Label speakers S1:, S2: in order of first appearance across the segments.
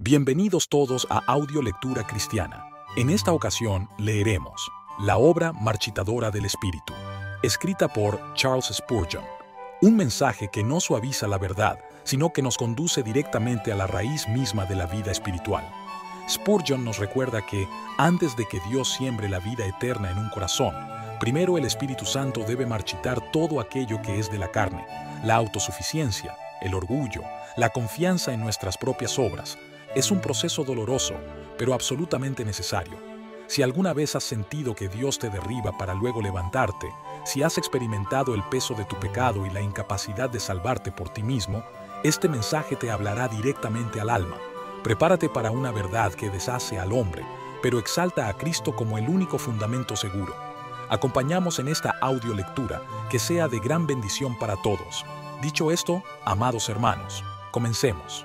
S1: Bienvenidos todos a Audio Lectura Cristiana. En esta ocasión leeremos La obra marchitadora del Espíritu, escrita por Charles Spurgeon. Un mensaje que no suaviza la verdad, sino que nos conduce directamente a la raíz misma de la vida espiritual. Spurgeon nos recuerda que, antes de que Dios siembre la vida eterna en un corazón, primero el Espíritu Santo debe marchitar todo aquello que es de la carne, la autosuficiencia, el orgullo, la confianza en nuestras propias obras. Es un proceso doloroso, pero absolutamente necesario. Si alguna vez has sentido que Dios te derriba para luego levantarte, si has experimentado el peso de tu pecado y la incapacidad de salvarte por ti mismo, este mensaje te hablará directamente al alma. Prepárate para una verdad que deshace al hombre, pero exalta a Cristo como el único fundamento seguro. Acompañamos en esta audiolectura que sea de gran bendición para todos. Dicho esto, amados hermanos, comencemos.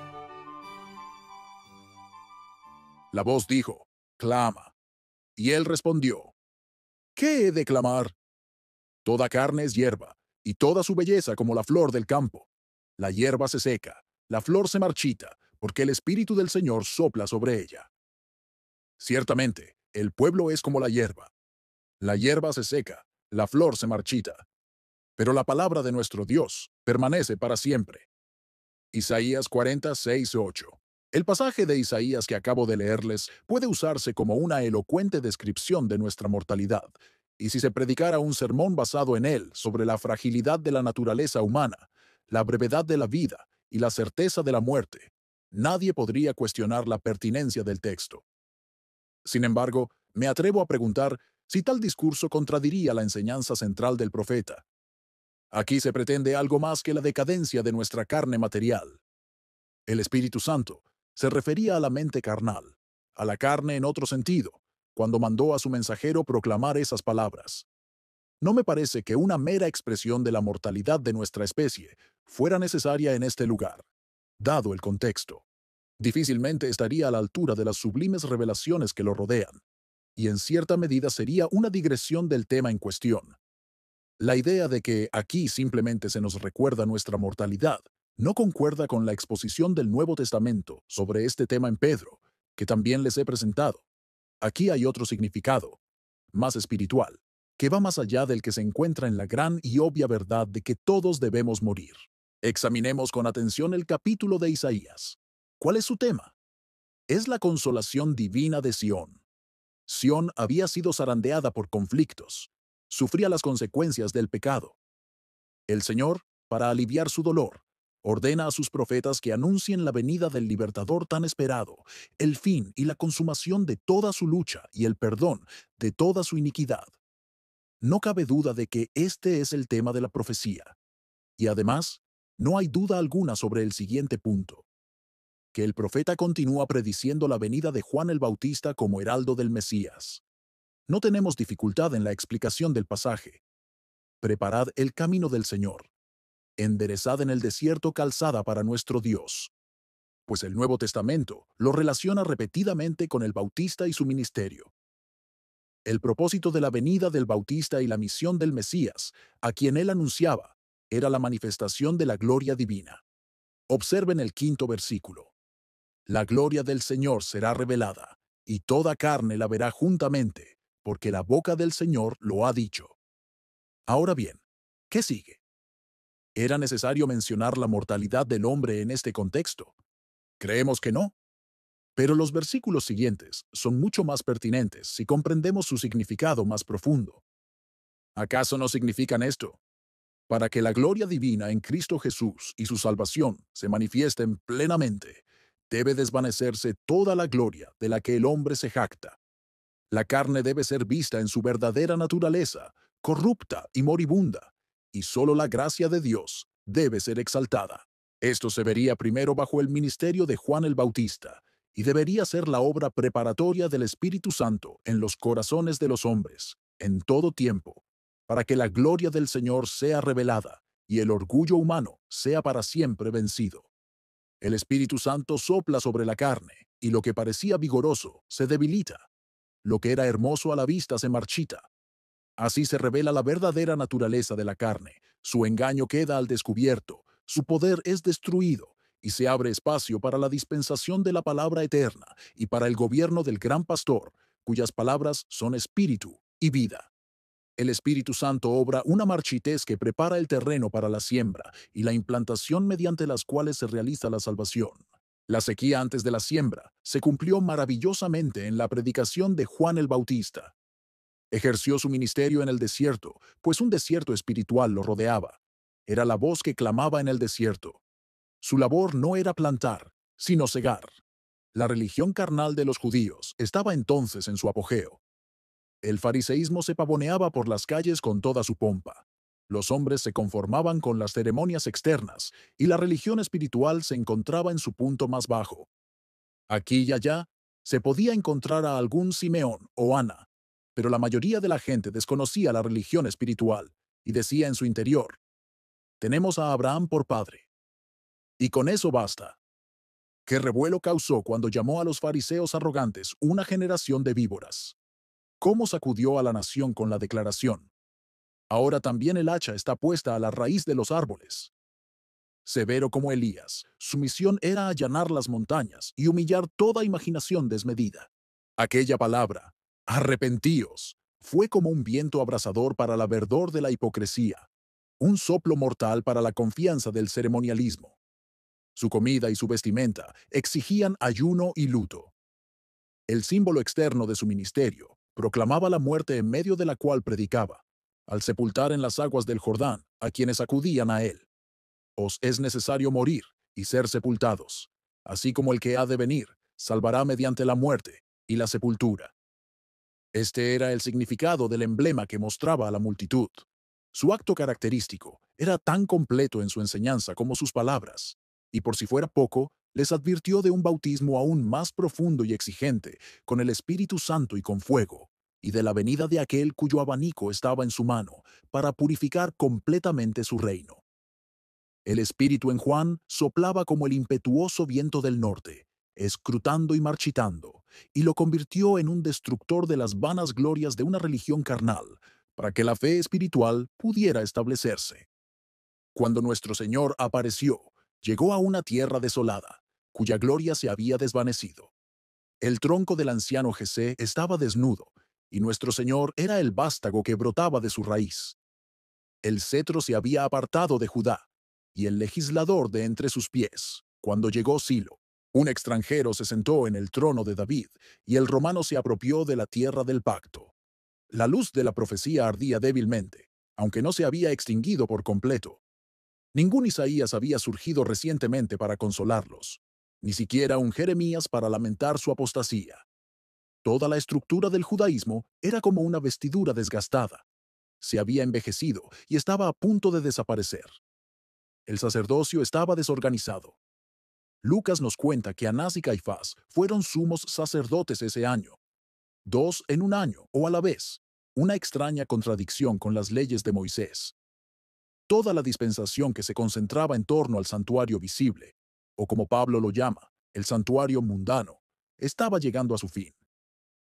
S2: La voz dijo, clama. Y él respondió, ¿qué he de clamar? Toda carne es hierba, y toda su belleza como la flor del campo. La hierba se seca, la flor se marchita, porque el Espíritu del Señor sopla sobre ella. Ciertamente, el pueblo es como la hierba. La hierba se seca, la flor se marchita. Pero la palabra de nuestro Dios permanece para siempre. Isaías 46:8. El pasaje de Isaías que acabo de leerles puede usarse como una elocuente descripción de nuestra mortalidad, y si se predicara un sermón basado en él sobre la fragilidad de la naturaleza humana, la brevedad de la vida y la certeza de la muerte, nadie podría cuestionar la pertinencia del texto. Sin embargo, me atrevo a preguntar si tal discurso contradiría la enseñanza central del profeta. Aquí se pretende algo más que la decadencia de nuestra carne material. El Espíritu Santo se refería a la mente carnal, a la carne en otro sentido, cuando mandó a su mensajero proclamar esas palabras. No me parece que una mera expresión de la mortalidad de nuestra especie fuera necesaria en este lugar, dado el contexto. Difícilmente estaría a la altura de las sublimes revelaciones que lo rodean, y en cierta medida sería una digresión del tema en cuestión. La idea de que aquí simplemente se nos recuerda nuestra mortalidad no concuerda con la exposición del Nuevo Testamento sobre este tema en Pedro, que también les he presentado. Aquí hay otro significado, más espiritual, que va más allá del que se encuentra en la gran y obvia verdad de que todos debemos morir. Examinemos con atención el capítulo de Isaías. ¿Cuál es su tema? Es la consolación divina de Sión. Sión había sido zarandeada por conflictos, sufría las consecuencias del pecado. El Señor, para aliviar su dolor, ordena a sus profetas que anuncien la venida del libertador tan esperado, el fin y la consumación de toda su lucha y el perdón de toda su iniquidad. No cabe duda de que este es el tema de la profecía. Y además, no hay duda alguna sobre el siguiente punto, que el profeta continúa prediciendo la venida de Juan el Bautista como heraldo del Mesías. No tenemos dificultad en la explicación del pasaje. Preparad el camino del Señor. Enderezad en el desierto calzada para nuestro Dios. Pues el Nuevo Testamento lo relaciona repetidamente con el Bautista y su ministerio. El propósito de la venida del Bautista y la misión del Mesías, a quien él anunciaba, era la manifestación de la gloria divina. Observen el 5º versículo. La gloria del Señor será revelada, y toda carne la verá juntamente, porque la boca del Señor lo ha dicho. Ahora bien, ¿qué sigue? ¿Era necesario mencionar la mortalidad del hombre en este contexto? Creemos que no. Pero los versículos siguientes son mucho más pertinentes si comprendemos su significado más profundo. ¿Acaso no significan esto? Para que la gloria divina en Cristo Jesús y su salvación se manifiesten plenamente, debe desvanecerse toda la gloria de la que el hombre se jacta. La carne debe ser vista en su verdadera naturaleza, corrupta y moribunda, y solo la gracia de Dios debe ser exaltada. Esto se vería primero bajo el ministerio de Juan el Bautista, y debería ser la obra preparatoria del Espíritu Santo en los corazones de los hombres, en todo tiempo, para que la gloria del Señor sea revelada y el orgullo humano sea para siempre vencido. El Espíritu Santo sopla sobre la carne, y lo que parecía vigoroso se debilita. Lo que era hermoso a la vista se marchita. Así se revela la verdadera naturaleza de la carne, su engaño queda al descubierto, su poder es destruido, y se abre espacio para la dispensación de la palabra eterna y para el gobierno del gran pastor, cuyas palabras son espíritu y vida. El Espíritu Santo obra una marchitez que prepara el terreno para la siembra y la implantación mediante las cuales se realiza la salvación. La sequía antes de la siembra se cumplió maravillosamente en la predicación de Juan el Bautista. Ejerció su ministerio en el desierto, pues un desierto espiritual lo rodeaba. Era la voz que clamaba en el desierto. Su labor no era plantar, sino cegar. La religión carnal de los judíos estaba entonces en su apogeo. El fariseísmo se pavoneaba por las calles con toda su pompa. Los hombres se conformaban con las ceremonias externas y la religión espiritual se encontraba en su punto más bajo. Aquí y allá se podía encontrar a algún Simeón o Ana, pero la mayoría de la gente desconocía la religión espiritual y decía en su interior: tenemos a Abraham por padre. Y con eso basta. ¿Qué revuelo causó cuando llamó a los fariseos arrogantes una generación de víboras? ¿Cómo sacudió a la nación con la declaración: ahora también el hacha está puesta a la raíz de los árboles? Severo como Elías, su misión era allanar las montañas y humillar toda imaginación desmedida. Aquella palabra, arrepentíos, fue como un viento abrasador para la verdor de la hipocresía, un soplo mortal para la confianza del ceremonialismo. Su comida y su vestimenta exigían ayuno y luto. El símbolo externo de su ministerio proclamaba la muerte en medio de la cual predicaba, al sepultar en las aguas del Jordán a quienes acudían a él. Os es necesario morir y ser sepultados, así como el que ha de venir salvará mediante la muerte y la sepultura. Este era el significado del emblema que mostraba a la multitud. Su acto característico era tan completo en su enseñanza como sus palabras, y por si fuera poco, les advirtió de un bautismo aún más profundo y exigente, con el Espíritu Santo y con fuego, y de la venida de aquel cuyo abanico estaba en su mano, para purificar completamente su reino. El Espíritu en Juan soplaba como el impetuoso viento del norte, escrutando y marchitando, y lo convirtió en un destructor de las vanas glorias de una religión carnal, para que la fe espiritual pudiera establecerse. Cuando nuestro Señor apareció, llegó a una tierra desolada, cuya gloria se había desvanecido. El tronco del anciano Jesé estaba desnudo, y nuestro Señor era el vástago que brotaba de su raíz. El cetro se había apartado de Judá, y el legislador de entre sus pies. Cuando llegó Silo, un extranjero se sentó en el trono de David, y el romano se apropió de la tierra del pacto. La luz de la profecía ardía débilmente, aunque no se había extinguido por completo. Ningún Isaías había surgido recientemente para consolarlos, ni siquiera un Jeremías para lamentar su apostasía. Toda la estructura del judaísmo era como una vestidura desgastada. Se había envejecido y estaba a punto de desaparecer. El sacerdocio estaba desorganizado. Lucas nos cuenta que Anás y Caifás fueron sumos sacerdotes ese año, dos en un año o a la vez, una extraña contradicción con las leyes de Moisés. Toda la dispensación que se concentraba en torno al santuario visible, o como Pablo lo llama, el santuario mundano, estaba llegando a su fin.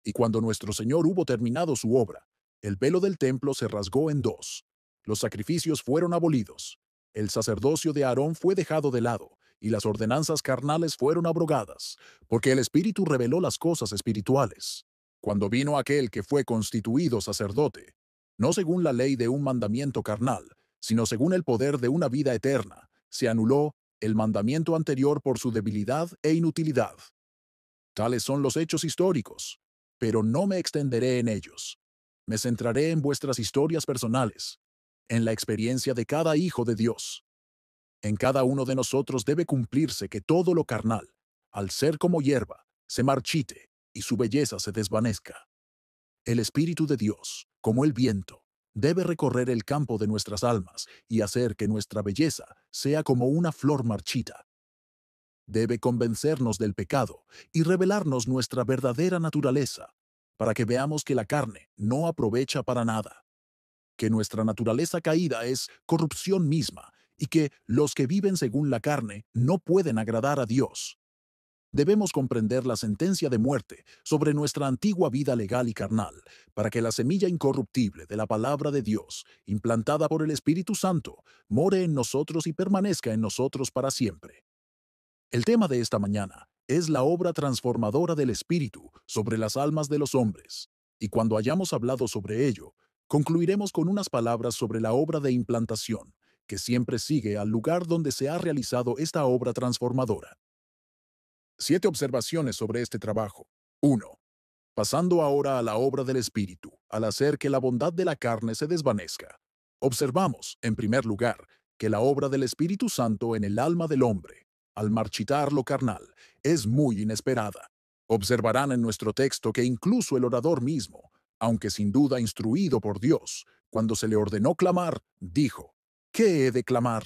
S2: Y cuando nuestro Señor hubo terminado su obra, el velo del templo se rasgó en dos. Los sacrificios fueron abolidos. El sacerdocio de Aarón fue dejado de lado, y las ordenanzas carnales fueron abrogadas, porque el Espíritu reveló las cosas espirituales. Cuando vino aquel que fue constituido sacerdote, no según la ley de un mandamiento carnal, sino según el poder de una vida eterna, se anuló el mandamiento anterior por su debilidad e inutilidad. Tales son los hechos históricos, pero no me extenderé en ellos. Me centraré en vuestras historias personales, en la experiencia de cada hijo de Dios. En cada uno de nosotros debe cumplirse que todo lo carnal, al ser como hierba, se marchite y su belleza se desvanezca. El Espíritu de Dios, como el viento, debe recorrer el campo de nuestras almas y hacer que nuestra belleza sea como una flor marchita. Debe convencernos del pecado y revelarnos nuestra verdadera naturaleza, para que veamos que la carne no aprovecha para nada, que nuestra naturaleza caída es corrupción misma y que los que viven según la carne no pueden agradar a Dios. Debemos comprender la sentencia de muerte sobre nuestra antigua vida legal y carnal, para que la semilla incorruptible de la palabra de Dios, implantada por el Espíritu Santo, more en nosotros y permanezca en nosotros para siempre. El tema de esta mañana es la obra transformadora del Espíritu sobre las almas de los hombres, y cuando hayamos hablado sobre ello, concluiremos con unas palabras sobre la obra de implantación, que siempre sigue al lugar donde se ha realizado esta obra transformadora. 7 observaciones sobre este trabajo. 1. Pasando ahora a la obra del Espíritu, al hacer que la bondad de la carne se desvanezca. Observamos, en primer lugar, que la obra del Espíritu Santo en el alma del hombre, al marchitar lo carnal, es muy inesperada. Observarán en nuestro texto que incluso el orador mismo, aunque sin duda instruido por Dios, cuando se le ordenó clamar, dijo, ¿qué he de clamar?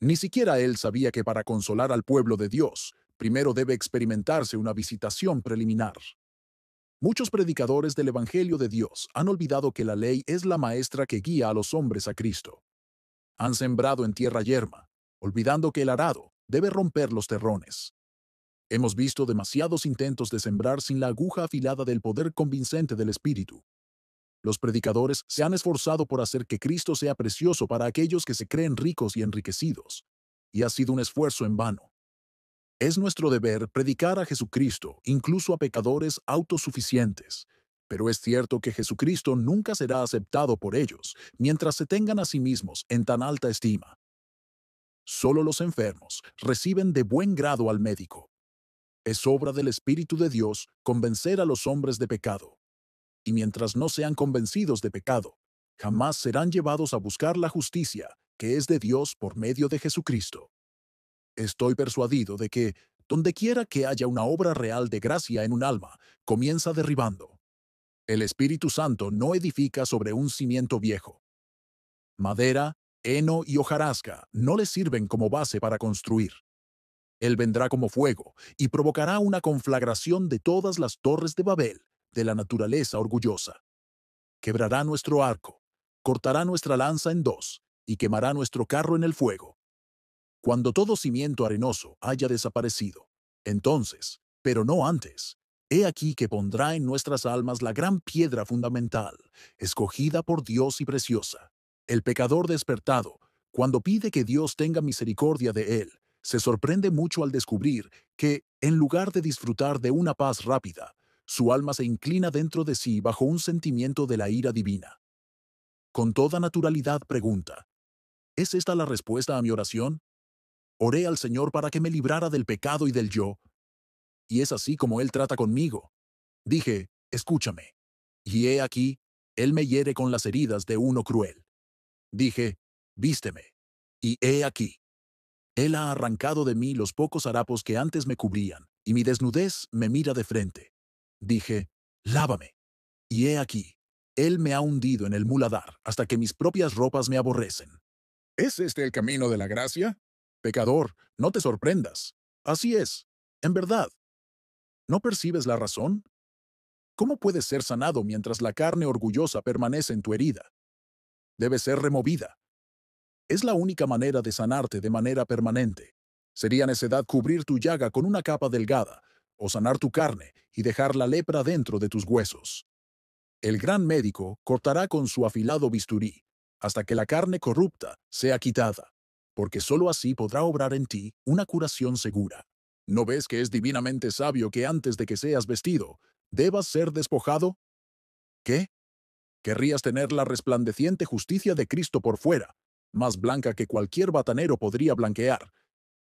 S2: Ni siquiera él sabía que para consolar al pueblo de Dios, primero debe experimentarse una visitación preliminar. Muchos predicadores del Evangelio de Dios han olvidado que la ley es la maestra que guía a los hombres a Cristo. Han sembrado en tierra yerma, olvidando que el arado debe romper los terrones. Hemos visto demasiados intentos de sembrar sin la aguja afilada del poder convincente del Espíritu. Los predicadores se han esforzado por hacer que Cristo sea precioso para aquellos que se creen ricos y enriquecidos, y ha sido un esfuerzo en vano. Es nuestro deber predicar a Jesucristo, incluso a pecadores autosuficientes, pero es cierto que Jesucristo nunca será aceptado por ellos mientras se tengan a sí mismos en tan alta estima. Solo los enfermos reciben de buen grado al médico. Es obra del Espíritu de Dios convencer a los hombres de pecado, y mientras no sean convencidos de pecado, jamás serán llevados a buscar la justicia que es de Dios por medio de Jesucristo. Estoy persuadido de que, dondequiera que haya una obra real de gracia en un alma, comienza derribando. El Espíritu Santo no edifica sobre un cimiento viejo. Madera, heno y hojarasca no le sirven como base para construir. Él vendrá como fuego y provocará una conflagración de todas las torres de Babel, de la naturaleza orgullosa. Quebrará nuestro arco, cortará nuestra lanza en dos y quemará nuestro carro en el fuego. Cuando todo cimiento arenoso haya desaparecido, entonces, pero no antes, he aquí que pondrá en nuestras almas la gran piedra fundamental, escogida por Dios y preciosa. El pecador despertado, cuando pide que Dios tenga misericordia de él, se sorprende mucho al descubrir que, en lugar de disfrutar de una paz rápida, su alma se inclina dentro de sí bajo un sentimiento de la ira divina. Con toda naturalidad pregunta, ¿es esta la respuesta a mi oración? Oré al Señor para que me librara del pecado y del yo, y es así como Él trata conmigo. Dije, escúchame. Y he aquí, Él me hiere con las heridas de uno cruel. Dije, vísteme. Y he aquí, Él ha arrancado de mí los pocos harapos que antes me cubrían, y mi desnudez me mira de frente. Dije, lávame. Y he aquí, Él me ha hundido en el muladar hasta que mis propias ropas me aborrecen. ¿Es este el camino de la gracia? Pecador, no te sorprendas. Así es, en verdad. ¿No percibes la razón? ¿Cómo puedes ser sanado mientras la carne orgullosa permanece en tu herida? Debe ser removida. Es la única manera de sanarte de manera permanente. Sería necedad cubrir tu llaga con una capa delgada, o sanar tu carne y dejar la lepra dentro de tus huesos. El gran médico cortará con su afilado bisturí, hasta que la carne corrupta sea quitada, porque sólo así podrá obrar en ti una curación segura. ¿No ves que es divinamente sabio que antes de que seas vestido, debas ser despojado? ¿Qué? Querrías tener la resplandeciente justicia de Cristo por fuera, más blanca que cualquier batanero podría blanquear,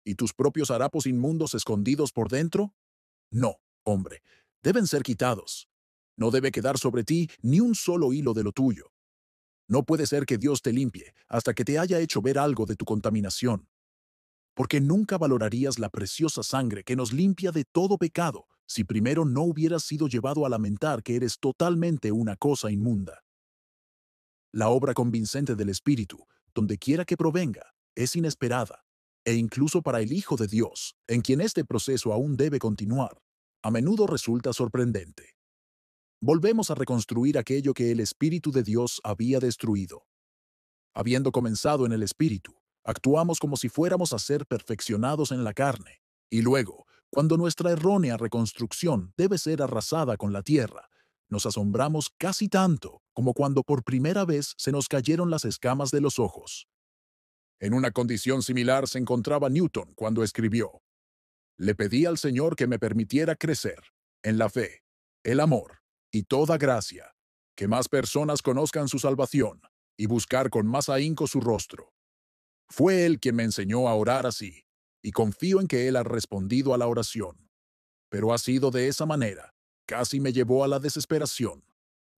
S2: y tus propios harapos inmundos escondidos por dentro? No, hombre, deben ser quitados. No debe quedar sobre ti ni un solo hilo de lo tuyo. No puede ser que Dios te limpie hasta que te haya hecho ver algo de tu contaminación, porque nunca valorarías la preciosa sangre que nos limpia de todo pecado si primero no hubieras sido llevado a lamentar que eres totalmente una cosa inmunda. La obra convincente del Espíritu, donde quiera que provenga, es inesperada, e incluso para el Hijo de Dios, en quien este proceso aún debe continuar, a menudo resulta sorprendente. Volvemos a reconstruir aquello que el Espíritu de Dios había destruido. Habiendo comenzado en el Espíritu, actuamos como si fuéramos a ser perfeccionados en la carne, y luego, cuando nuestra errónea reconstrucción debe ser arrasada con la tierra, nos asombramos casi tanto como cuando por primera vez se nos cayeron las escamas de los ojos. En una condición similar se encontraba Newton cuando escribió, Le pedí al Señor que me permitiera crecer en la fe, el amor y toda gracia, que más personas conozcan su salvación y buscar con más ahínco su rostro. Fue Él quien me enseñó a orar así, y confío en que Él ha respondido a la oración. Pero ha sido de esa manera, casi me llevó a la desesperación.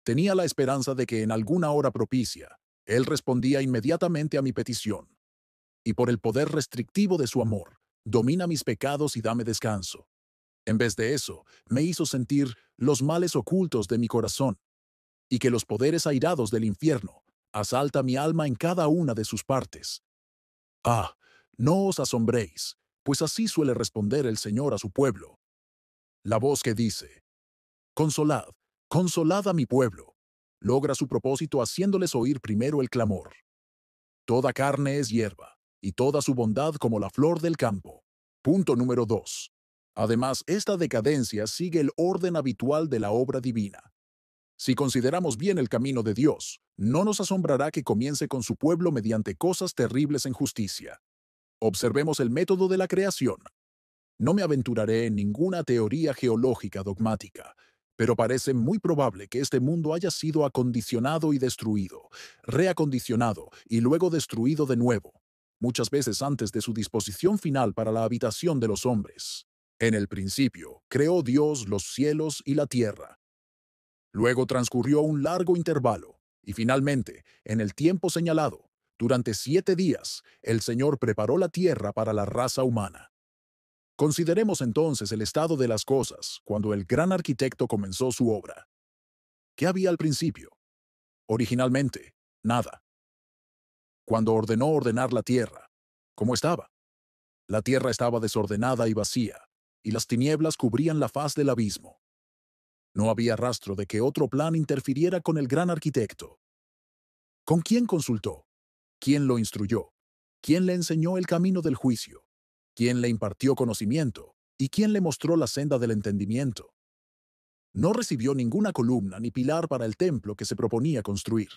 S2: Tenía la esperanza de que en alguna hora propicia, Él respondía inmediatamente a mi petición, y por el poder restrictivo de su amor, domina mis pecados y dame descanso. En vez de eso, me hizo sentir los males ocultos de mi corazón, y que los poderes airados del infierno asalta mi alma en cada una de sus partes. Ah, no os asombréis, pues así suele responder el Señor a su pueblo. La voz que dice, consolad, consolad a mi pueblo, logra su propósito haciéndoles oír primero el clamor. Toda carne es hierba, y toda su bondad como la flor del campo. Punto número 2. Además, esta decadencia sigue el orden habitual de la obra divina. Si consideramos bien el camino de Dios, no nos asombrará que comience con su pueblo mediante cosas terribles en justicia. Observemos el método de la creación. No me aventuraré en ninguna teoría geológica dogmática, pero parece muy probable que este mundo haya sido acondicionado y destruido, reacondicionado y luego destruido de nuevo, muchas veces antes de su disposición final para la habitación de los hombres. En el principio, creó Dios los cielos y la tierra. Luego transcurrió un largo intervalo, y finalmente, en el tiempo señalado, durante 7 días, el Señor preparó la tierra para la raza humana. Consideremos entonces el estado de las cosas cuando el gran arquitecto comenzó su obra. ¿Qué había al principio? Originalmente, nada. Cuando ordenó ordenar la tierra, ¿cómo estaba? La tierra estaba desordenada y vacía, y las tinieblas cubrían la faz del abismo. No había rastro de que otro plan interfiriera con el gran arquitecto. ¿Con quién consultó? ¿Quién lo instruyó? ¿Quién le enseñó el camino del juicio? ¿Quién le impartió conocimiento? ¿Y quién le mostró la senda del entendimiento? No recibió ninguna columna ni pilar para el templo que se proponía construir.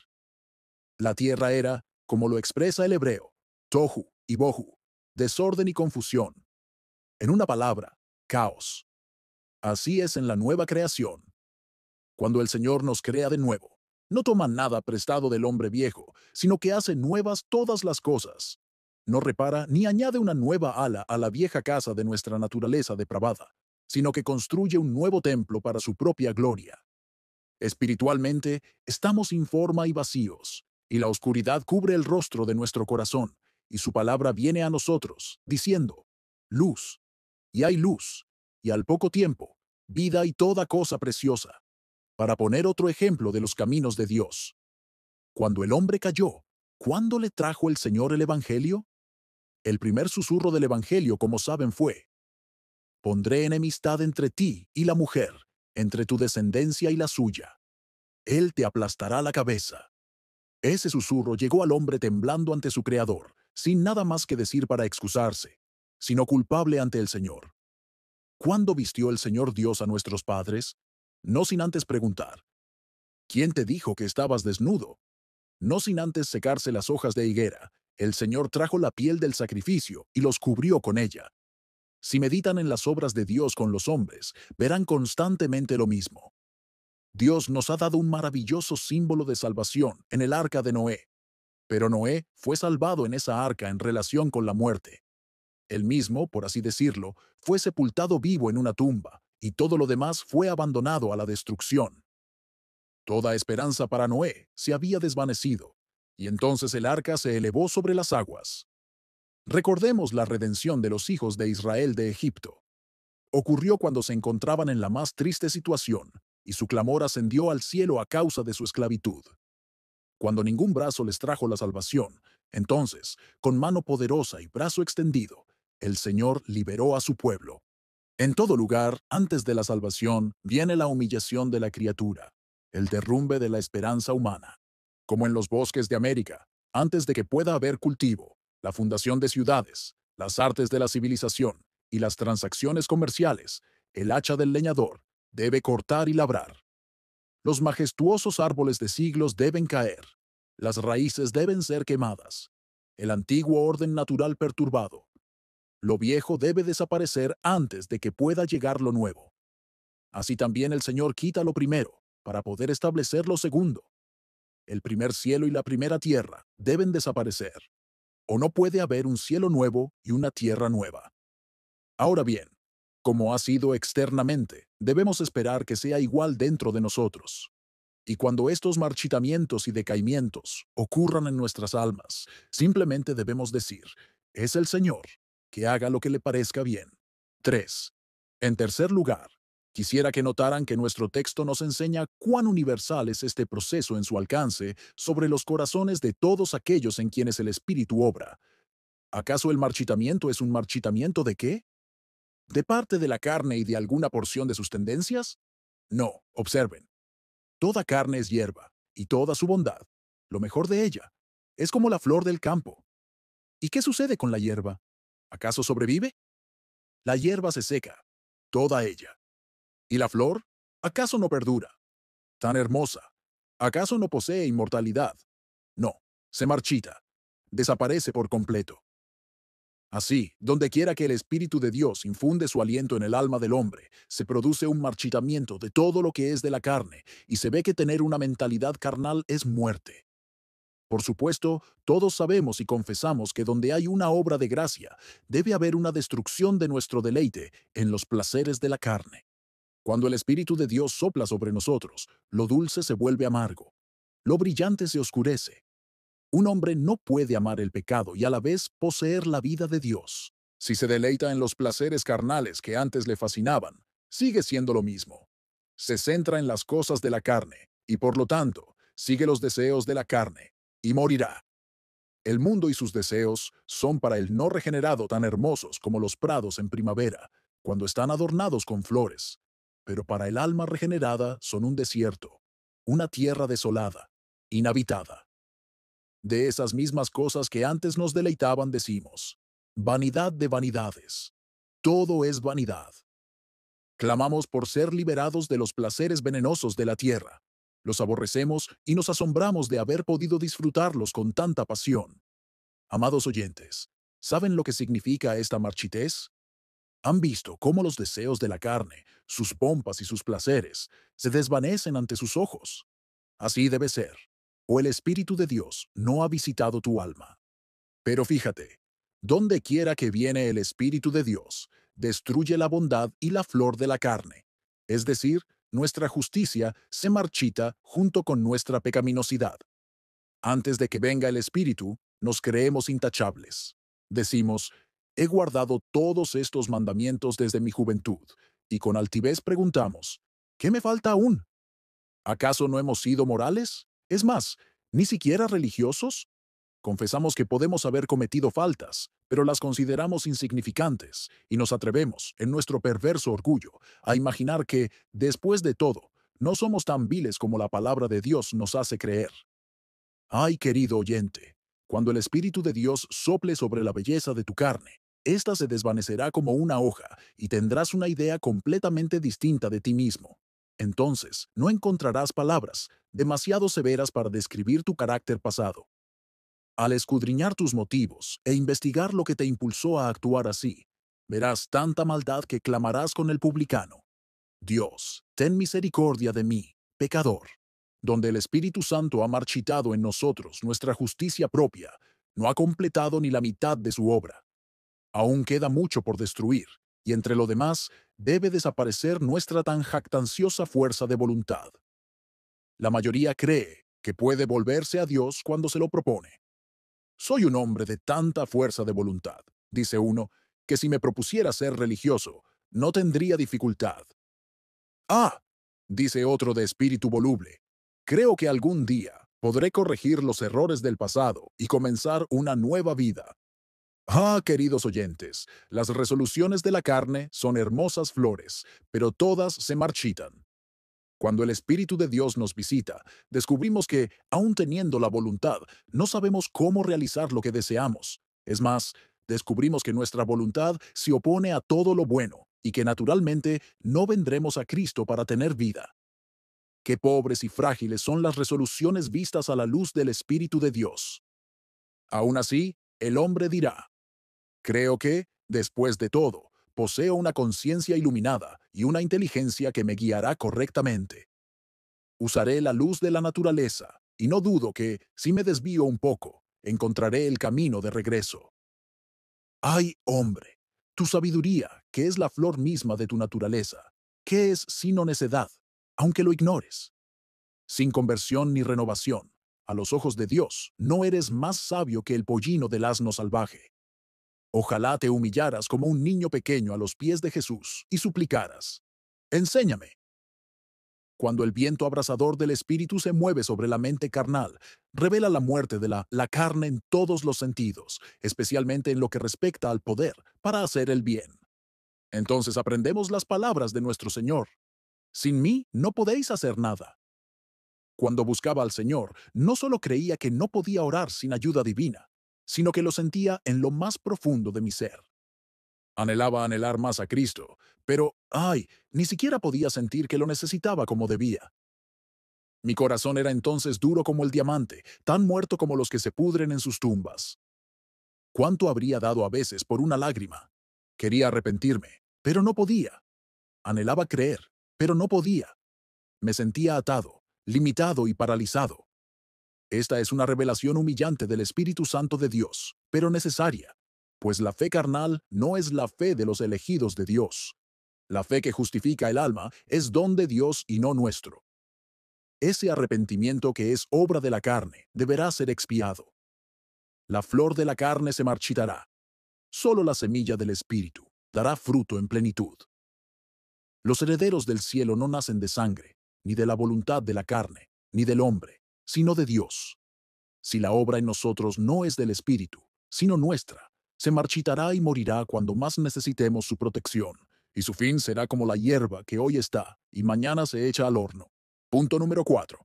S2: La tierra era, como lo expresa el hebreo, tohu y bohu, desorden y confusión. En una palabra, caos. Así es en la nueva creación. Cuando el Señor nos crea de nuevo, no toma nada prestado del hombre viejo, sino que hace nuevas todas las cosas. No repara ni añade una nueva ala a la vieja casa de nuestra naturaleza depravada, sino que construye un nuevo templo para su propia gloria. Espiritualmente, estamos sin forma y vacíos, y la oscuridad cubre el rostro de nuestro corazón, y su palabra viene a nosotros, diciendo, luz, y hay luz, y al poco tiempo, vida y toda cosa preciosa. Para poner otro ejemplo de los caminos de Dios. Cuando el hombre cayó, ¿cuándo le trajo el Señor el Evangelio? El primer susurro del Evangelio, como saben, fue, pondré enemistad entre ti y la mujer, entre tu descendencia y la suya. Él te aplastará la cabeza. Ese susurro llegó al hombre temblando ante su Creador, sin nada más que decir para excusarse, sino culpable ante el Señor. ¿Cuándo vistió el Señor Dios a nuestros padres? No sin antes preguntar, ¿quién te dijo que estabas desnudo? No sin antes secarse las hojas de higuera, el Señor trajo la piel del sacrificio y los cubrió con ella. Si meditan en las obras de Dios con los hombres, verán constantemente lo mismo. Dios nos ha dado un maravilloso símbolo de salvación en el arca de Noé. Pero Noé fue salvado en esa arca en relación con la muerte. Él mismo, por así decirlo, fue sepultado vivo en una tumba, y todo lo demás fue abandonado a la destrucción. Toda esperanza para Noé se había desvanecido, y entonces el arca se elevó sobre las aguas. Recordemos la redención de los hijos de Israel de Egipto. Ocurrió cuando se encontraban en la más triste situación, y su clamor ascendió al cielo a causa de su esclavitud. Cuando ningún brazo les trajo la salvación, entonces, con mano poderosa y brazo extendido, el Señor liberó a su pueblo. En todo lugar, antes de la salvación, viene la humillación de la criatura, el derrumbe de la esperanza humana. Como en los bosques de América, antes de que pueda haber cultivo, la fundación de ciudades, las artes de la civilización y las transacciones comerciales, el hacha del leñador debe cortar y labrar. Los majestuosos árboles de siglos deben caer, las raíces deben ser quemadas, el antiguo orden natural perturbado. Lo viejo debe desaparecer antes de que pueda llegar lo nuevo. Así también el Señor quita lo primero para poder establecer lo segundo. El primer cielo y la primera tierra deben desaparecer, o no puede haber un cielo nuevo y una tierra nueva. Ahora bien, como ha sido externamente, debemos esperar que sea igual dentro de nosotros. Y cuando estos marchitamientos y decaimientos ocurran en nuestras almas, simplemente debemos decir, es el Señor, que haga lo que le parezca bien. 3. En tercer lugar, quisiera que notaran que nuestro texto nos enseña cuán universal es este proceso en su alcance sobre los corazones de todos aquellos en quienes el Espíritu obra. ¿Acaso el marchitamiento es un marchitamiento de qué? ¿De parte de la carne y de alguna porción de sus tendencias? No, observen. Toda carne es hierba, y toda su bondad, lo mejor de ella, es como la flor del campo. ¿Y qué sucede con la hierba? ¿Acaso sobrevive? La hierba se seca, toda ella. ¿Y la flor? ¿Acaso no perdura? Tan hermosa, ¿acaso no posee inmortalidad? No, se marchita, desaparece por completo. Así, dondequiera que el Espíritu de Dios infunde su aliento en el alma del hombre, se produce un marchitamiento de todo lo que es de la carne, y se ve que tener una mentalidad carnal es muerte. Por supuesto, todos sabemos y confesamos que donde hay una obra de gracia, debe haber una destrucción de nuestro deleite en los placeres de la carne. Cuando el Espíritu de Dios sopla sobre nosotros, lo dulce se vuelve amargo, lo brillante se oscurece. Un hombre no puede amar el pecado y a la vez poseer la vida de Dios. Si se deleita en los placeres carnales que antes le fascinaban, sigue siendo lo mismo. Se centra en las cosas de la carne y por lo tanto sigue los deseos de la carne y morirá. El mundo y sus deseos son para el no regenerado tan hermosos como los prados en primavera, cuando están adornados con flores, pero para el alma regenerada son un desierto, una tierra desolada, inhabitada. De esas mismas cosas que antes nos deleitaban decimos, vanidad de vanidades, todo es vanidad. Clamamos por ser liberados de los placeres venenosos de la tierra. Los aborrecemos y nos asombramos de haber podido disfrutarlos con tanta pasión. Amados oyentes, ¿saben lo que significa esta marchitez? ¿Han visto cómo los deseos de la carne, sus pompas y sus placeres, se desvanecen ante sus ojos? Así debe ser, o el Espíritu de Dios no ha visitado tu alma. Pero fíjate, donde quiera que viene el Espíritu de Dios, destruye la bondad y la flor de la carne. Es decir, nuestra justicia se marchita junto con nuestra pecaminosidad. Antes de que venga el Espíritu, nos creemos intachables. Decimos, he guardado todos estos mandamientos desde mi juventud, y con altivez preguntamos, ¿qué me falta aún? ¿Acaso no hemos sido morales? Es más, ¿ni siquiera religiosos? Confesamos que podemos haber cometido faltas, pero las consideramos insignificantes, y nos atrevemos, en nuestro perverso orgullo, a imaginar que, después de todo, no somos tan viles como la palabra de Dios nos hace creer. Ay, querido oyente, cuando el Espíritu de Dios sople sobre la belleza de tu carne, ésta se desvanecerá como una hoja y tendrás una idea completamente distinta de ti mismo. Entonces, no encontrarás palabras demasiado severas para describir tu carácter pasado. Al escudriñar tus motivos e investigar lo que te impulsó a actuar así, verás tanta maldad que clamarás con el publicano. Dios, ten misericordia de mí, pecador. Donde el Espíritu Santo ha marchitado en nosotros nuestra justicia propia, no ha completado ni la mitad de su obra. Aún queda mucho por destruir, y entre lo demás debe desaparecer nuestra tan jactanciosa fuerza de voluntad. La mayoría cree que puede volverse a Dios cuando se lo propone. Soy un hombre de tanta fuerza de voluntad, dice uno, que si me propusiera ser religioso, no tendría dificultad. Ah, dice otro de espíritu voluble, creo que algún día podré corregir los errores del pasado y comenzar una nueva vida. Ah, queridos oyentes, las resoluciones de la carne son hermosas flores, pero todas se marchitan. Cuando el Espíritu de Dios nos visita, descubrimos que, aun teniendo la voluntad, no sabemos cómo realizar lo que deseamos. Es más, descubrimos que nuestra voluntad se opone a todo lo bueno y que naturalmente no vendremos a Cristo para tener vida. Qué pobres y frágiles son las resoluciones vistas a la luz del Espíritu de Dios. Aún así, el hombre dirá, creo que, Después de todo, poseo una conciencia iluminada y una inteligencia que me guiará correctamente. Usaré la luz de la naturaleza, y no dudo que, si me desvío un poco, encontraré el camino de regreso. ¡Ay, hombre! Tu sabiduría, que es la flor misma de tu naturaleza, ¿qué es sino necedad, aunque lo ignores? Sin conversión ni renovación, a los ojos de Dios, no eres más sabio que el pollino del asno salvaje. Ojalá te humillaras como un niño pequeño a los pies de Jesús y suplicaras: enséñame. Cuando el viento abrasador del Espíritu se mueve sobre la mente carnal, revela la muerte de la carne en todos los sentidos, especialmente en lo que respecta al poder para hacer el bien. Entonces aprendemos las palabras de nuestro Señor: sin mí no podéis hacer nada. Cuando buscaba al Señor, no solo creía que no podía orar sin ayuda divina, sino que lo sentía en lo más profundo de mi ser. Anhelaba anhelar más a Cristo, pero, ay, ni siquiera podía sentir que lo necesitaba como debía. Mi corazón era entonces duro como el diamante, tan muerto como los que se pudren en sus tumbas. ¿Cuánto habría dado a veces por una lágrima? Quería arrepentirme, pero no podía. Anhelaba creer, pero no podía. Me sentía atado, limitado y paralizado. Esta es una revelación humillante del Espíritu Santo de Dios, pero necesaria, pues la fe carnal no es la fe de los elegidos de Dios. La fe que justifica el alma es don de Dios y no nuestro. Ese arrepentimiento que es obra de la carne deberá ser expiado. La flor de la carne se marchitará. Solo la semilla del Espíritu dará fruto en plenitud. Los herederos del cielo no nacen de sangre, ni de la voluntad de la carne, ni del hombre, sino de Dios. Si la obra en nosotros no es del Espíritu, sino nuestra, se marchitará y morirá cuando más necesitemos su protección, y su fin será como la hierba que hoy está y mañana se echa al horno. Punto número 4.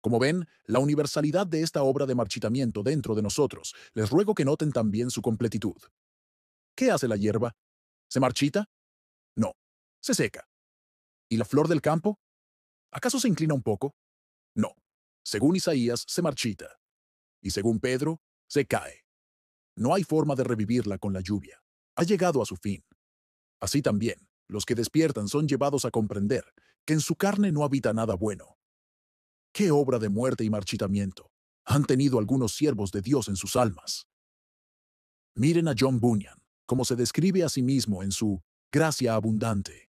S2: Como ven, la universalidad de esta obra de marchitamiento dentro de nosotros, les ruego que noten también su completitud. ¿Qué hace la hierba? ¿Se marchita? No, se seca. ¿Y la flor del campo? ¿Acaso se inclina un poco? No. Según Isaías, se marchita. Y según Pedro, se cae. No hay forma de revivirla con la lluvia. Ha llegado a su fin. Así también, los que despiertan son llevados a comprender que en su carne no habita nada bueno. ¡Qué obra de muerte y marchitamiento han tenido algunos siervos de Dios en sus almas! Miren a John Bunyan, como se describe a sí mismo en su Gracia Abundante.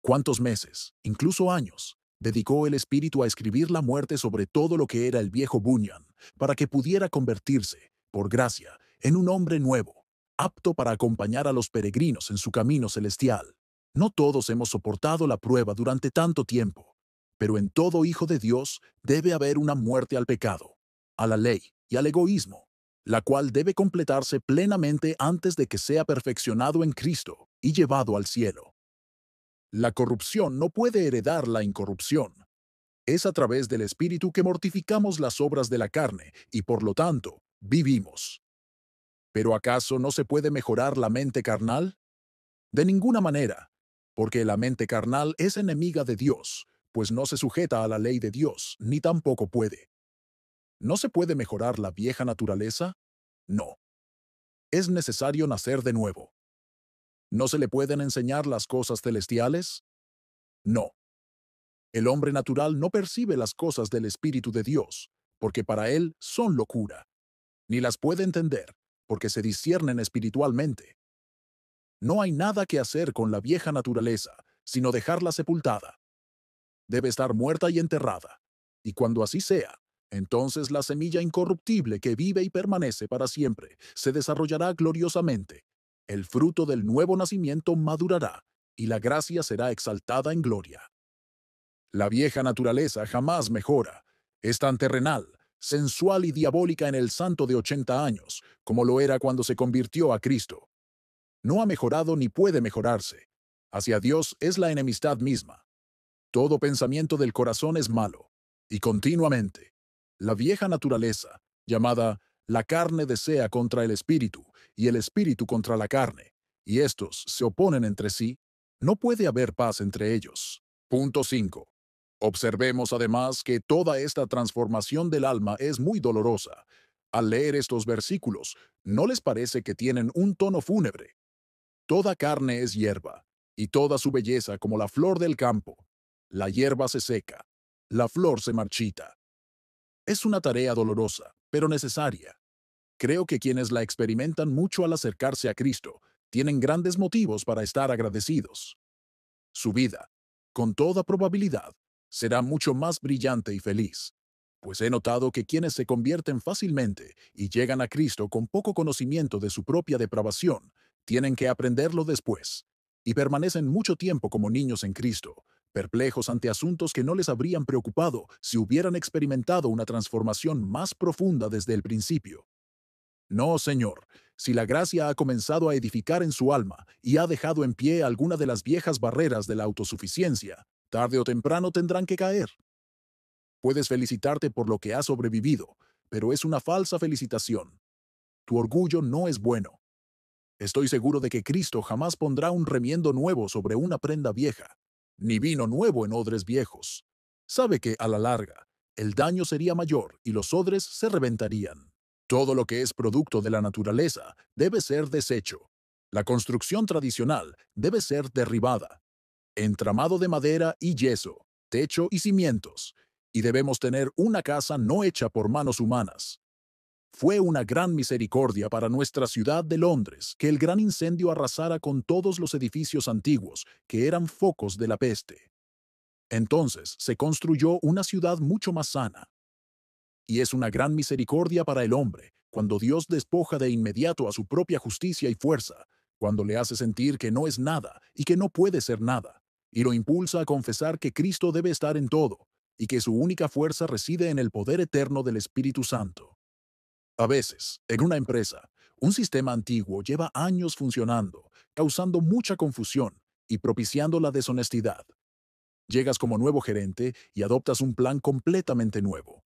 S2: ¿Cuántos meses, incluso años, dedicó el Espíritu a escribir la muerte sobre todo lo que era el viejo Bunyan, para que pudiera convertirse, por gracia, en un hombre nuevo, apto para acompañar a los peregrinos en su camino celestial? No todos hemos soportado la prueba durante tanto tiempo, pero en todo hijo de Dios debe haber una muerte al pecado, a la ley y al egoísmo, la cual debe completarse plenamente antes de que sea perfeccionado en Cristo y llevado al cielo. La corrupción no puede heredar la incorrupción. Es a través del Espíritu que mortificamos las obras de la carne y por lo tanto vivimos. ¿Pero acaso no se puede mejorar la mente carnal? De ninguna manera, porque la mente carnal es enemiga de Dios, pues no se sujeta a la ley de Dios, ni tampoco puede. ¿No se puede mejorar la vieja naturaleza? No. Es necesario nacer de nuevo. ¿No se le pueden enseñar las cosas celestiales? No. El hombre natural no percibe las cosas del Espíritu de Dios, porque para él son locura, ni las puede entender, porque se disciernen espiritualmente. No hay nada que hacer con la vieja naturaleza, sino dejarla sepultada. Debe estar muerta y enterrada, y cuando así sea, entonces la semilla incorruptible que vive y permanece para siempre se desarrollará gloriosamente. El fruto del nuevo nacimiento madurará, y la gracia será exaltada en gloria. La vieja naturaleza jamás mejora. Es tan terrenal, sensual y diabólica en el santo de 80 años, como lo era cuando se convirtió a Cristo. No ha mejorado ni puede mejorarse. Hacia Dios es la enemistad misma. Todo pensamiento del corazón es malo, y continuamente. La vieja naturaleza, llamada la carne, desea contra el espíritu, y el espíritu contra la carne, y estos se oponen entre sí. No puede haber paz entre ellos. Punto 5. Observemos además que toda esta transformación del alma es muy dolorosa. Al leer estos versículos, ¿no les parece que tienen un tono fúnebre? Toda carne es hierba, y toda su belleza como la flor del campo. La hierba se seca, la flor se marchita. Es una tarea dolorosa, pero necesaria. Creo que quienes la experimentan mucho al acercarse a Cristo tienen grandes motivos para estar agradecidos. Su vida, con toda probabilidad, será mucho más brillante y feliz, pues he notado que quienes se convierten fácilmente y llegan a Cristo con poco conocimiento de su propia depravación, tienen que aprenderlo después, y permanecen mucho tiempo como niños en Cristo, perplejos ante asuntos que no les habrían preocupado si hubieran experimentado una transformación más profunda desde el principio. No, Señor, si la gracia ha comenzado a edificar en su alma y ha dejado en pie alguna de las viejas barreras de la autosuficiencia, tarde o temprano tendrán que caer. Puedes felicitarte por lo que has sobrevivido, pero es una falsa felicitación. Tu orgullo no es bueno. Estoy seguro de que Cristo jamás pondrá un remiendo nuevo sobre una prenda vieja, ni vino nuevo en odres viejos. Sabe que, a la larga, el daño sería mayor y los odres se reventarían. Todo lo que es producto de la naturaleza debe ser deshecho. La construcción tradicional debe ser derribada. Entramado de madera y yeso, techo y cimientos, y debemos tener una casa no hecha por manos humanas. Fue una gran misericordia para nuestra ciudad de Londres que el gran incendio arrasara con todos los edificios antiguos, que eran focos de la peste. Entonces se construyó una ciudad mucho más sana. Y es una gran misericordia para el hombre, cuando Dios despoja de inmediato a su propia justicia y fuerza, cuando le hace sentir que no es nada y que no puede ser nada, y lo impulsa a confesar que Cristo debe estar en todo, y que su única fuerza reside en el poder eterno del Espíritu Santo. A veces, en una empresa, un sistema antiguo lleva años funcionando, causando mucha confusión y propiciando la deshonestidad. Llegas como nuevo gerente y adoptas un plan completamente nuevo.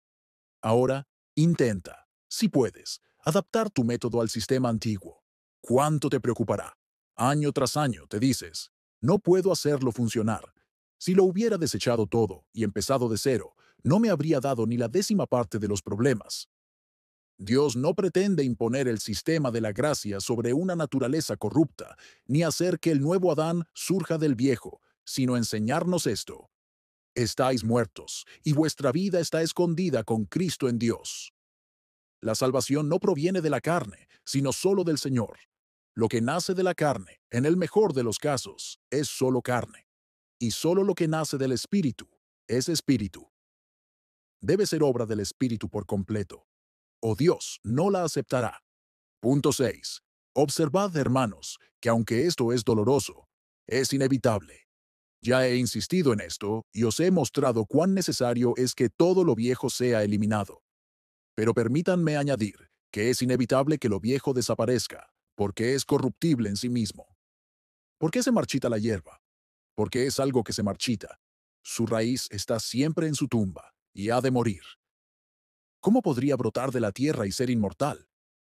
S2: Ahora, intenta, si puedes, adaptar tu método al sistema antiguo. ¿Cuánto te preocupará? Año tras año te dices, no puedo hacerlo funcionar. Si lo hubiera desechado todo y empezado de cero, no me habría dado ni la décima parte de los problemas. Dios no pretende imponer el sistema de la gracia sobre una naturaleza corrupta, ni hacer que el nuevo Adán surja del viejo, sino enseñarnos esto. Estáis muertos, y vuestra vida está escondida con Cristo en Dios. La salvación no proviene de la carne, sino solo del Señor. Lo que nace de la carne, en el mejor de los casos, es solo carne. Y solo lo que nace del Espíritu es Espíritu. Debe ser obra del Espíritu por completo, o Dios no la aceptará. Punto 6. Observad, hermanos, que aunque esto es doloroso, es inevitable. Ya he insistido en esto y os he mostrado cuán necesario es que todo lo viejo sea eliminado. Pero permítanme añadir que es inevitable que lo viejo desaparezca, porque es corruptible en sí mismo. ¿Por qué se marchita la hierba? Porque es algo que se marchita. Su raíz está siempre en su tumba y ha de morir. ¿Cómo podría brotar de la tierra y ser inmortal?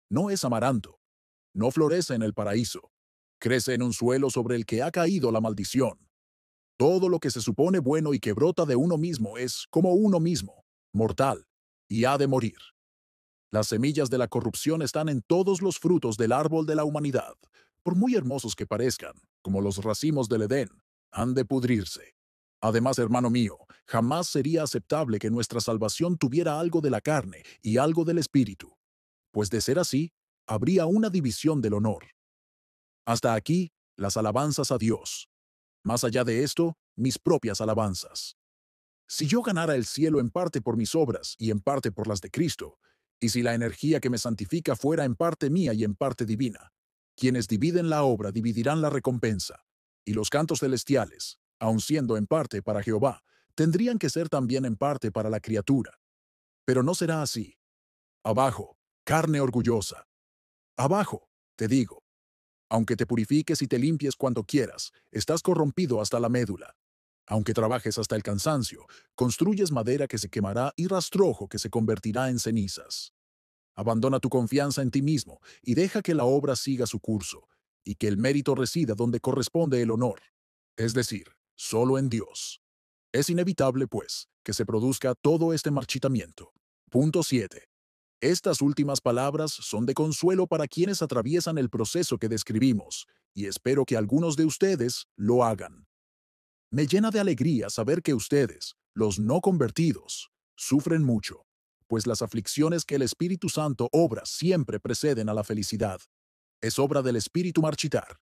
S2: No es amaranto, no florece en el paraíso, crece en un suelo sobre el que ha caído la maldición. Todo lo que se supone bueno y que brota de uno mismo es, como uno mismo, mortal, y ha de morir. Las semillas de la corrupción están en todos los frutos del árbol de la humanidad. Por muy hermosos que parezcan, como los racimos del Edén, han de pudrirse. Además, hermano mío, jamás sería aceptable que nuestra salvación tuviera algo de la carne y algo del espíritu, pues de ser así, habría una división del honor. Hasta aquí, las alabanzas a Dios. Más allá de esto, mis propias alabanzas. Si yo ganara el cielo en parte por mis obras y en parte por las de Cristo, y si la energía que me santifica fuera en parte mía y en parte divina, quienes dividen la obra dividirán la recompensa, y los cantos celestiales, aun siendo en parte para Jehová, tendrían que ser también en parte para la criatura. Pero no será así. Abajo, carne orgullosa. Abajo, te digo, aunque te purifiques y te limpies cuanto quieras, estás corrompido hasta la médula. Aunque trabajes hasta el cansancio, construyes madera que se quemará y rastrojo que se convertirá en cenizas. Abandona tu confianza en ti mismo y deja que la obra siga su curso, y que el mérito resida donde corresponde el honor, es decir, solo en Dios. Es inevitable, pues, que se produzca todo este marchitamiento. Punto 7. Estas últimas palabras son de consuelo para quienes atraviesan el proceso que describimos, y espero que algunos de ustedes lo hagan. Me llena de alegría saber que ustedes, los no convertidos, sufren mucho, pues las aflicciones que el Espíritu Santo obra siempre preceden a la felicidad. Es obra del Espíritu marchitar.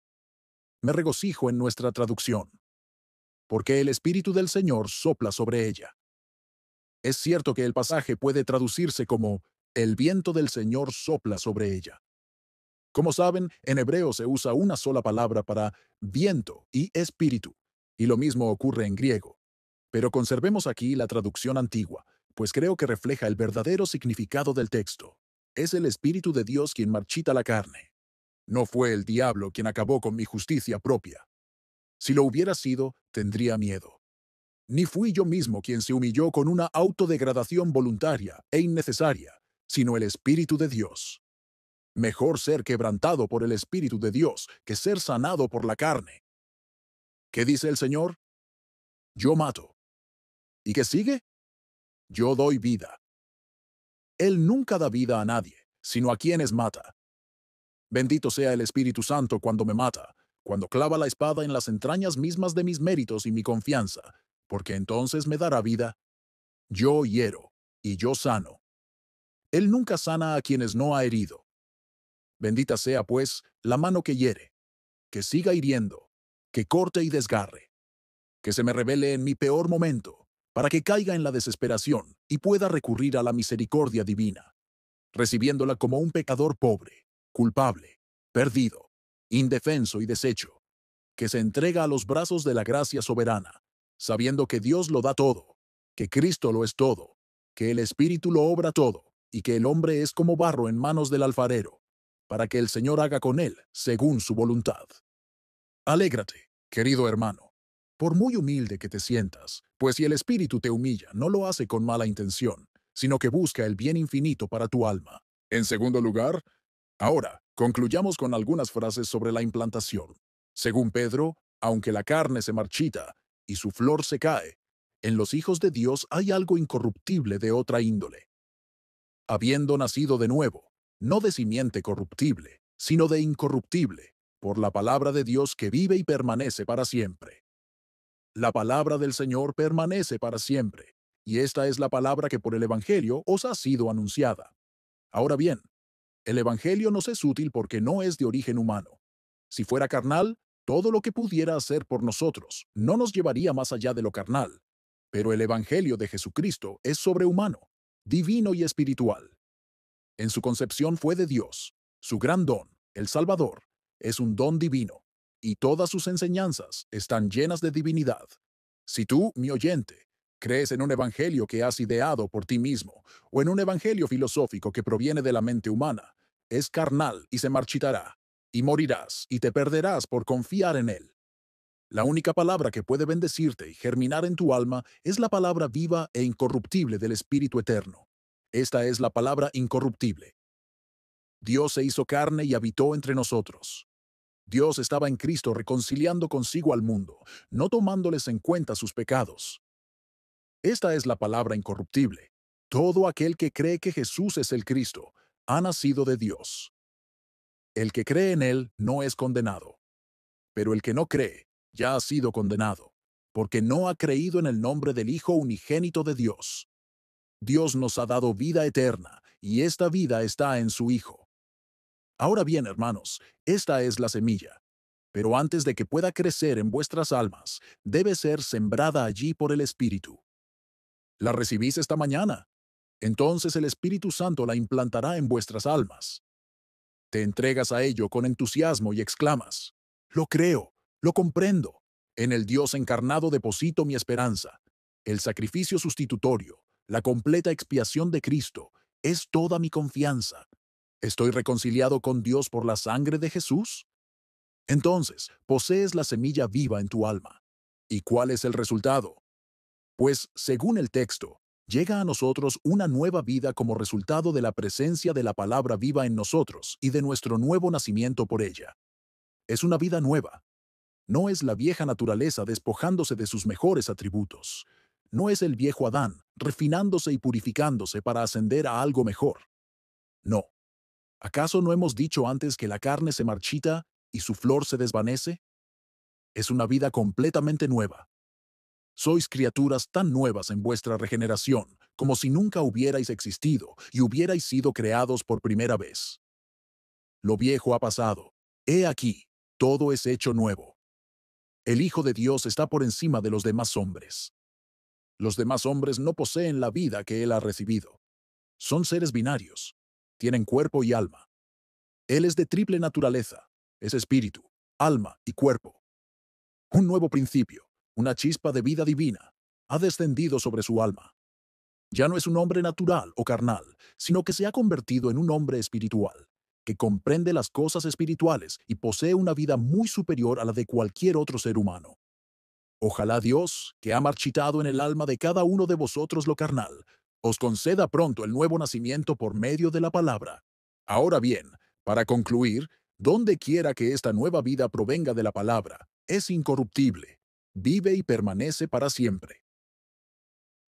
S2: Me regocijo en nuestra traducción, porque el Espíritu del Señor sopla sobre ella. Es cierto que el pasaje puede traducirse como el viento del Señor sopla sobre ella. Como saben, en hebreo se usa una sola palabra para viento y espíritu, y lo mismo ocurre en griego. Pero conservemos aquí la traducción antigua, pues creo que refleja el verdadero significado del texto. Es el Espíritu de Dios quien marchita la carne. No fue el diablo quien acabó con mi justicia propia. Si lo hubiera sido, tendría miedo. Ni fui yo mismo quien se humilló con una autodegradación voluntaria e innecesaria, sino el Espíritu de Dios. Mejor ser quebrantado por el Espíritu de Dios que ser sanado por la carne. ¿Qué dice el Señor? Yo mato. ¿Y qué sigue? Yo doy vida. Él nunca da vida a nadie, sino a quienes mata. Bendito sea el Espíritu Santo cuando me mata, cuando clava la espada en las entrañas mismas de mis méritos y mi confianza, porque entonces me dará vida. Yo hiero, y yo sano. Él nunca sana a quienes no ha herido. Bendita sea, pues, la mano que hiere, que siga hiriendo, que corte y desgarre, que se me revele en mi peor momento, para que caiga en la desesperación y pueda recurrir a la misericordia divina, recibiéndola como un pecador pobre, culpable, perdido, indefenso y deshecho, que se entrega a los brazos de la gracia soberana, sabiendo que Dios lo da todo, que Cristo lo es todo, que el Espíritu lo obra todo, y que el hombre es como barro en manos del alfarero, para que el Señor haga con él según su voluntad. Alégrate, querido hermano, por muy humilde que te sientas, pues si el Espíritu te humilla, no lo hace con mala intención, sino que busca el bien infinito para tu alma. En segundo lugar, ahora, concluyamos con algunas frases sobre la implantación. Según Pedro, aunque la carne se marchita y su flor se cae, en los hijos de Dios hay algo incorruptible de otra índole. Habiendo nacido de nuevo, no de simiente corruptible, sino de incorruptible, por la palabra de Dios que vive y permanece para siempre. La palabra del Señor permanece para siempre, y esta es la palabra que por el Evangelio os ha sido anunciada. Ahora bien, el Evangelio nos es útil porque no es de origen humano. Si fuera carnal, todo lo que pudiera hacer por nosotros no nos llevaría más allá de lo carnal. Pero el Evangelio de Jesucristo es sobrehumano, divino y espiritual. En su concepción fue de Dios. Su gran don, el Salvador, es un don divino, y todas sus enseñanzas están llenas de divinidad. Si tú, mi oyente, crees en un evangelio que has ideado por ti mismo, o en un evangelio filosófico que proviene de la mente humana, es carnal y se marchitará, y morirás y te perderás por confiar en él. La única palabra que puede bendecirte y germinar en tu alma es la palabra viva e incorruptible del Espíritu Eterno. Esta es la palabra incorruptible. Dios se hizo carne y habitó entre nosotros. Dios estaba en Cristo reconciliando consigo al mundo, no tomándoles en cuenta sus pecados. Esta es la palabra incorruptible. Todo aquel que cree que Jesús es el Cristo ha nacido de Dios. El que cree en Él no es condenado, pero el que no cree ya ha sido condenado, porque no ha creído en el nombre del Hijo unigénito de Dios. Dios nos ha dado vida eterna, y esta vida está en su Hijo. Ahora bien, hermanos, esta es la semilla. Pero antes de que pueda crecer en vuestras almas, debe ser sembrada allí por el Espíritu. La recibís esta mañana. Entonces el Espíritu Santo la implantará en vuestras almas. Te entregas a ello con entusiasmo y exclamas: lo creo, lo comprendo. En el Dios encarnado deposito mi esperanza. El sacrificio sustitutorio, la completa expiación de Cristo, es toda mi confianza. ¿Estoy reconciliado con Dios por la sangre de Jesús? Entonces, posees la semilla viva en tu alma. ¿Y cuál es el resultado? Pues, según el texto, llega a nosotros una nueva vida como resultado de la presencia de la palabra viva en nosotros y de nuestro nuevo nacimiento por ella. Es una vida nueva. No es la vieja naturaleza despojándose de sus mejores atributos. No es el viejo Adán refinándose y purificándose para ascender a algo mejor. No. ¿Acaso no hemos dicho antes que la carne se marchita y su flor se desvanece? Es una vida completamente nueva. Sois criaturas tan nuevas en vuestra regeneración, como si nunca hubierais existido y hubierais sido creados por primera vez. Lo viejo ha pasado. He aquí, todo es hecho nuevo. El Hijo de Dios está por encima de los demás hombres. Los demás hombres no poseen la vida que Él ha recibido. Son seres binarios. Tienen cuerpo y alma. Él es de triple naturaleza. Es espíritu, alma y cuerpo. Un nuevo principio, una chispa de vida divina, ha descendido sobre su alma. Ya no es un hombre natural o carnal, sino que se ha convertido en un hombre espiritual, que comprende las cosas espirituales y posee una vida muy superior a la de cualquier otro ser humano. Ojalá Dios, que ha marchitado en el alma de cada uno de vosotros lo carnal, os conceda pronto el nuevo nacimiento por medio de la palabra. Ahora bien, para concluir, donde quiera que esta nueva vida provenga de la palabra, es incorruptible, vive y permanece para siempre.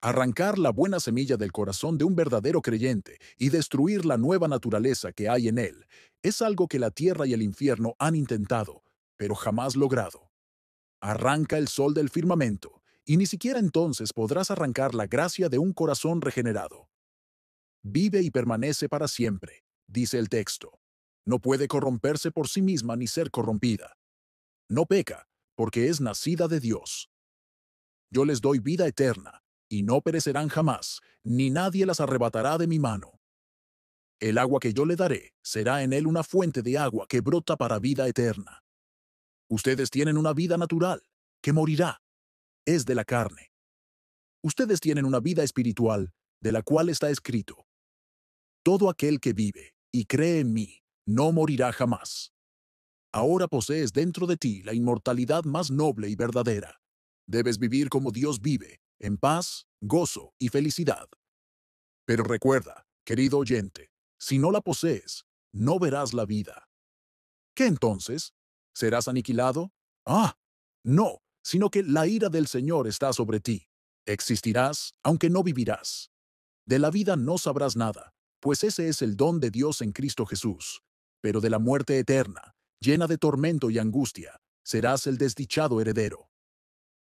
S2: Arrancar la buena semilla del corazón de un verdadero creyente y destruir la nueva naturaleza que hay en él es algo que la tierra y el infierno han intentado, pero jamás logrado. Arranca el sol del firmamento, y ni siquiera entonces podrás arrancar la gracia de un corazón regenerado. Vive y permanece para siempre, dice el texto. No puede corromperse por sí misma ni ser corrompida. No peca, porque es nacida de Dios. Yo les doy vida eterna, y no perecerán jamás, ni nadie las arrebatará de mi mano. El agua que yo le daré será en él una fuente de agua que brota para vida eterna. Ustedes tienen una vida natural, que morirá. Es de la carne. Ustedes tienen una vida espiritual, de la cual está escrito: todo aquel que vive y cree en mí, no morirá jamás. Ahora posees dentro de ti la inmortalidad más noble y verdadera. Debes vivir como Dios vive, en paz, gozo y felicidad. Pero recuerda, querido oyente, si no la posees, no verás la vida. ¿Qué entonces? ¿Serás aniquilado? Ah, no, sino que la ira del Señor está sobre ti. Existirás, aunque no vivirás. De la vida no sabrás nada, pues ese es el don de Dios en Cristo Jesús. Pero de la muerte eterna, llena de tormento y angustia, serás el desdichado heredero.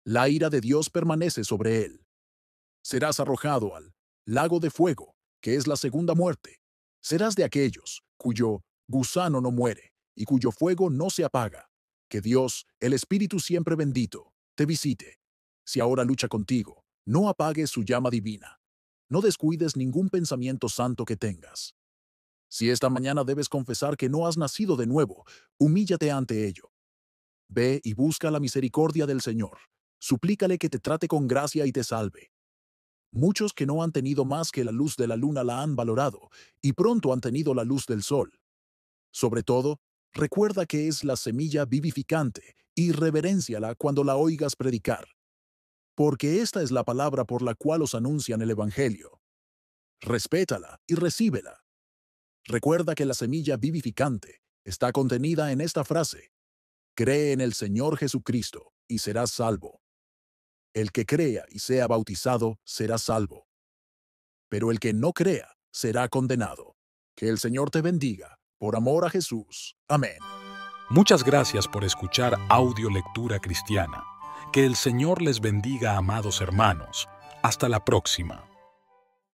S2: La ira de Dios permanece sobre él. Serás arrojado al lago de fuego, que es la segunda muerte. Serás de aquellos cuyo gusano no muere y cuyo fuego no se apaga. Que Dios, el Espíritu siempre bendito, te visite. Si ahora lucha contigo, no apagues su llama divina. No descuides ningún pensamiento santo que tengas. Si esta mañana debes confesar que no has nacido de nuevo, humíllate ante ello. Ve y busca la misericordia del Señor. Suplícale que te trate con gracia y te salve. Muchos que no han tenido más que la luz de la luna la han valorado, y pronto han tenido la luz del sol. Sobre todo, recuerda que es la semilla vivificante, y reverénciala cuando la oigas predicar. Porque esta es la palabra por la cual os anuncian el Evangelio. Respétala y recíbela. Recuerda que la semilla vivificante está contenida en esta frase: cree en el Señor Jesucristo, y serás salvo. El que crea y sea bautizado será salvo. Pero el que no crea será condenado. Que el Señor te bendiga, por amor a Jesús. Amén.
S1: Muchas gracias por escuchar Audio Lectura Cristiana. Que el Señor les bendiga, amados hermanos. Hasta la próxima.